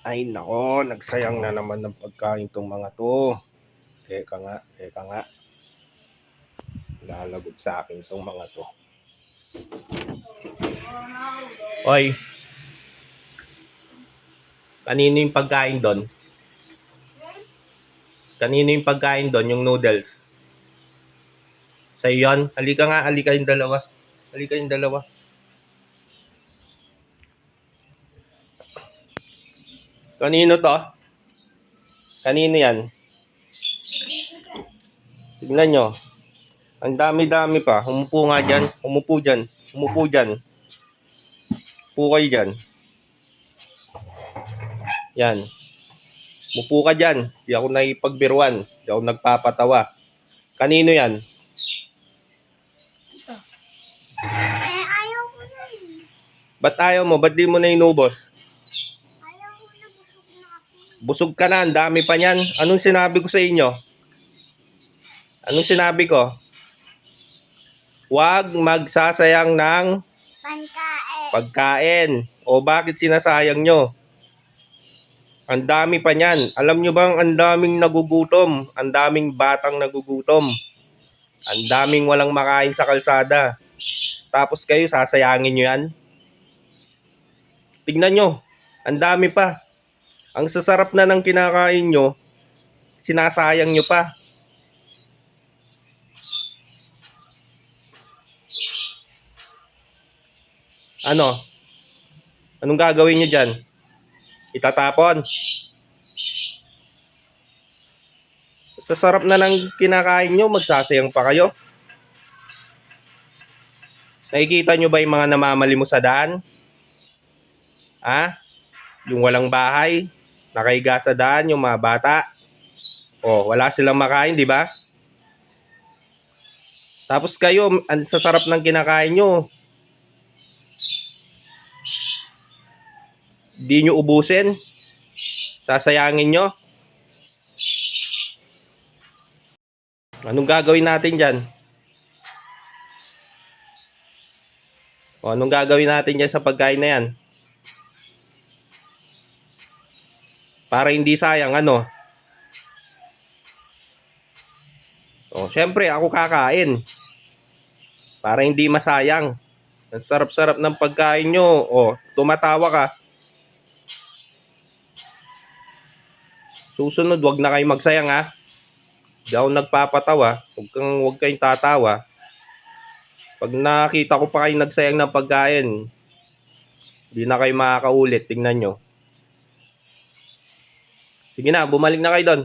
Ay nako, nagsayang na naman ng pagkain tong mga 'to. Teka nga. Lalagot sa akin tong mga 'to. Oy, kanino yung pagkain do'n? Kanino yung pagkain do'n, yung noodles? Sa'yo yun? Halika yung dalawa. Halika yung dalawa. Kanino to? Kanino yan? Tignan nyo. Ang dami-dami pa. Umupo nga dyan. Umupo dyan. Umupo dyan. Upo kayo dyan. Yan. Umupo ka dyan. Di ako nakipagbiruan. Di ako nagpapatawa. Kanino yan? Ito. Ayaw ko na Ba't ayaw mo? Ba't di mo na inubos? Ayaw ko na, busog na ako. Busog ka na. Ang dami pa niyan. Anong sinabi ko sa inyo? Anong sinabi ko? Huwag magsasayang ng pagkain. O bakit sinasayang nyo? Ang dami pa niyan. Alam nyo bang ang daming nagugutom? Ang daming batang nagugutom. Ang daming walang makain sa kalsada. Tapos kayo, sasayangin nyo yan? Tignan nyo. Ang dami pa. Ang sasarap na ng kinakain nyo, sinasayang nyo pa. Ano? Anong gagawin nyo dyan? Itatapon? Sa sarap na ng kinakain nyo, magsasayang pa kayo? Nakikita nyo ba yung mga namamali mo sa daan? Ha? Yung walang bahay, nakahiga sa daan, yung mga bata. O, wala silang makain, di ba? Tapos kayo, ang sasarap ng kinakain nyo, di nyo ubusin? Sasayangin nyo? Anong gagawin natin dyan? O, anong gagawin natin dyan sa pagkain na yan? Para hindi sayang, ano? O, syempre, ako kakain. Para hindi masayang. Ang sarap-sarap ng pagkain nyo. O, tumatawa ka. Susunod, wag na kayo magsayang, ha? Di ako nagpapatawa. Huwag kayong tatawa. Pag nakita ko pa kayo nagsayang ng pagkain, hindi na kayo makakaulit. Tingnan nyo. Sige na, bumalik na kayo doon.